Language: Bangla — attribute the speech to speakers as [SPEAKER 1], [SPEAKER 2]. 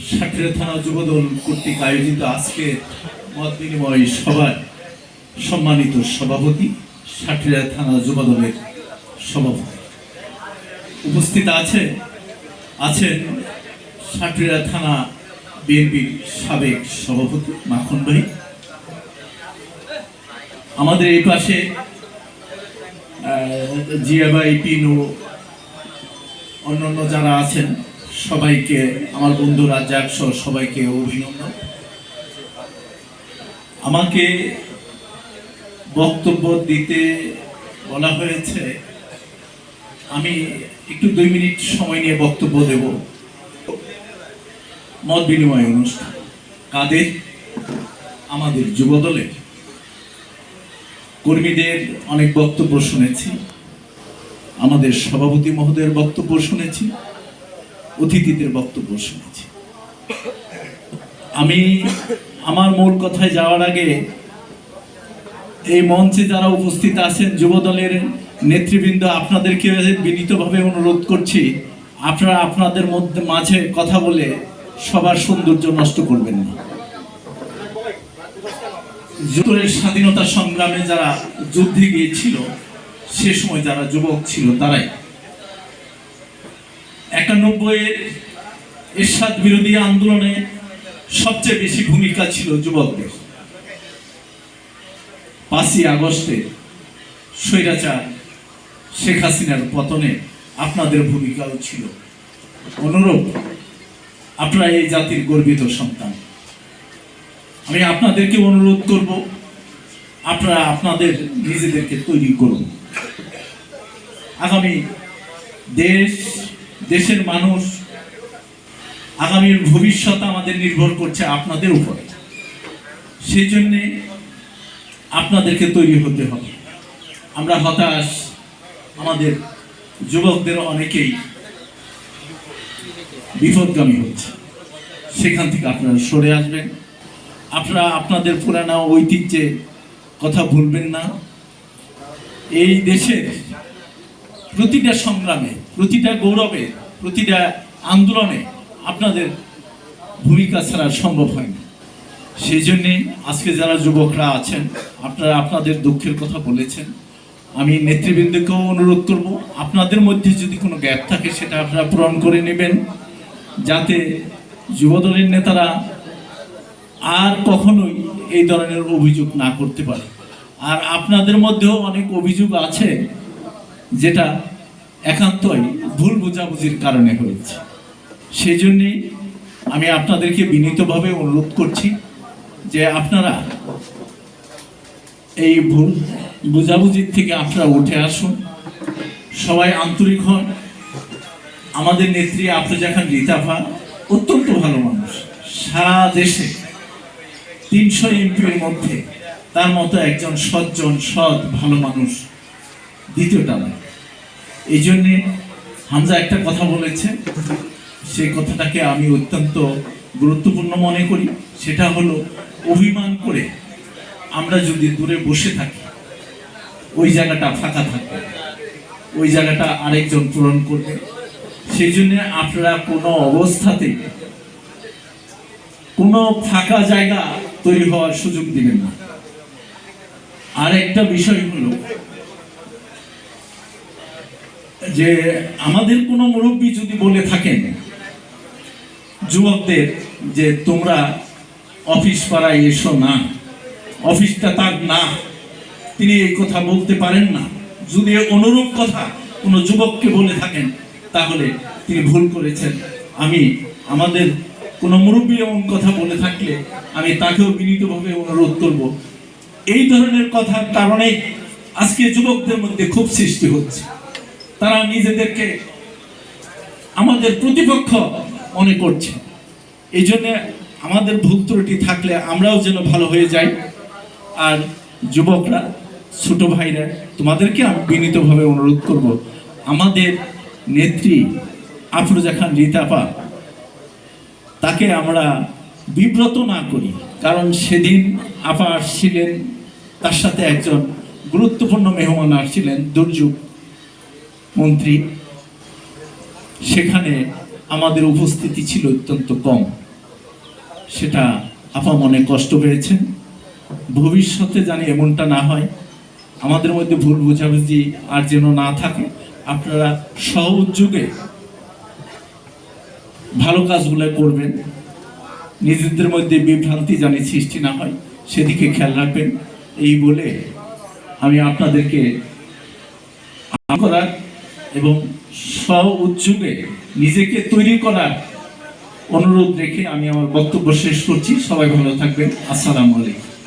[SPEAKER 1] সাতক্ষীরা থানা যুবদল কর্তৃক আয়োজিত আজকে মত বিনিময় সভার সম্মানিত সভাপতি, সাতক্ষীরা থানা যুবদলের সভাপতি উপস্থিত আছেন সাতক্ষীরা থানা বিএনপির সাবেক সভাপতি মাখন ভাই। আমাদের এই পাশে জিয়া ভাই, পিনু, অন্যান্য যারা আছেন সবাইকে, আমার বন্ধু রাজ্জাক সহ সবাইকে অভিনন্দন। আমাকে বক্তব্য দিতে বলা হয়েছে, আমি একটু 2 মিনিট সময় নিয়ে বক্তব্য দেব। মত বিনিময় অনুষ্ঠান কাদের? আমাদের যুবদলের কর্মীদের অনেক বক্তব্য শুনেছি, আমাদের সভাপতি মহোদয়ের বক্তব্য শুনেছি, অতিথিদের বক্তব্য শুনেছি। আমি আমার মূল কথায় যাওয়ার আগে এই মঞ্চে যারা উপস্থিত আছেন যুবদলের নেতৃবৃন্দ, আপনাদেরকে বিনীতভাবে অনুরোধ করছি, আপনারা আপনাদের মাঝে কথা বলে সবার সৌন্দর্য নষ্ট করবেন না। যুদ্ধের স্বাধীনতা সংগ্রামে যারা যুদ্ধে গিয়েছিল, সে সময় যারা যুবক ছিল তারাই 91-এর এরশাদ বিরোধী আন্দোলনে সবচেয়ে বেশি ভূমিকা ছিল যুবকদের। 5ই আগস্টে স্বৈরাচার শেখ হাসিনার পতনে আপনাদের ভূমিকাও ছিল অনুরূপ। আপনারা এই জাতির গর্বিত সন্তান। আমি আপনাদেরকে অনুরোধ করব, আপনারা আপনাদের নিজেদেরকে তৈরি করুন। আগামী দেশের মানুষ, আগামীর ভবিষ্যৎ আমাদের নির্ভর করছে আপনাদের উপরে। সেই জন্যে আপনাদেরকে তৈরি হতে হবে। আমরা হতাশ, আমাদের যুবকদের অনেকেই বিপদগামী হচ্ছে, সেখান থেকে আপনারা সরে আসবেন। আপনারা আপনাদের পুরানো ঐতিহ্যে কথা ভুলবেন না। এই দেশের প্রতিটা সংগ্রামে, প্রতিটা গৌরবে, প্রতিটা আন্দোলনে আপনাদের ভূমিকা ছাড়া সম্ভব হয় না। সেই জন্যে আজকে যারা যুবকরা আছেন, আপনারা আপনাদের দুঃখের কথা বলেছেন। আমি নেতৃবৃন্দকেও অনুরোধ করব, আপনাদের মধ্যে যদি কোনো গ্যাপ থাকে সেটা আপনারা পূরণ করে নেবেন, যাতে যুবদলের নেতারা আর কখনোই এই ধরনের অভিযোগ না করতে পারে। আর আপনাদের মধ্যেও অনেক অভিযোগ আছে যেটা একান্তই ভুল বোঝাবুঝির কারণে হয়েছে। সেই জন্যেই আমি আপনাদেরকে বিনীতভাবে অনুরোধ করছি যে আপনারা এই ভুল বোঝাবুঝির থেকে আপনারা উঠে আসুন, সবাই আন্তরিক হন। আমাদের নেত্রী আফরোজা খান রিতাফা অত্যন্ত ভালো মানুষ। সারা দেশে 300 এমপির মধ্যে তার মতো একজন সজ্জন, সৎ, ভালো মানুষ দ্বিতীয়টা নয়। এই জন্যে হামজা একটা কথা বলেছে, সেই কথাটাকে আমি অত্যন্ত গুরুত্বপূর্ণ মনে করি। সেটা হলো, অভিমান করে আমরা যদি দূরে বসে থাকি, ওই জায়গাটা ফাঁকা থাকবে, ওই জায়গাটা আরেকজন পূরণ করবে। সেই জন্য আপনারা কোনো অবস্থাতেই কোনো ফাঁকা জায়গা তৈরি হওয়ার সুযোগ দিবেন না। আর একটা বিষয় হলো যে আমাদের কোনো মুরব্বী যদি বলে থাকেন যুবকদের যে তোমরা অফিস পাড়ায় এসো না, অফিসটা তার না, তিনি এই কথা বলতে পারেন না। যদি অনুরূপ কথা কোনো যুবককে বলে থাকেন তাহলে তিনি ভুল করেছেন। আমি আমাদের কোনো মুরব্বী এমন কথা বলে থাকলে আমি তাকেও বিনীতভাবে অনুরোধ করব। এই ধরনের কথার কারণে আজকে যুবকদের মধ্যে খুব সৃষ্টি হচ্ছে। তারা নিজেদেরকে আমাদের প্রতিপক্ষ মনে করছে। এই জন্য আমাদের ভুল ত্রুটি থাকলে আমরাও যেন ভালো হয়ে যাই। আর যুবকরা, ছোট ভাইরা, তোমাদেরকে আমি বিনীতভাবে অনুরোধ করব, আমাদের নেত্রী আফরোজা খান রিতাফা, তাকে আমরা বিব্রত না করি। কারণ সেদিন আপা আসছিলেন, তার সাথে একজন গুরুত্বপূর্ণ মেহমান আসছিলেন, দুর্যোগ মন্ত্রী। সেখানে আমাদের উপস্থিতি ছিল অত্যন্ত কম। সেটা আপা মনে কষ্ট পেয়েছেন। ভবিষ্যতে জানি এমনটা না হয়, আমাদের মধ্যে ভুল বোঝাবুঝি আর যেন না থাকে। আপনারা স্ব উদ্যোগে ভালো কাজগুলো করবেন, নিজেদের মধ্যে বিভ্রান্তি জানি সৃষ্টি না হয় সেদিকে খেয়াল রাখবেন। এই বলে আমি আপনাদেরকে করার এবং স্ব উদ্যোগে নিজেকে তৈরি করার অনুরোধ রেখে আমি আমার বক্তব্য শেষ করছি। সবাই ভালো থাকবেন। আসসালামু আলাইকুম।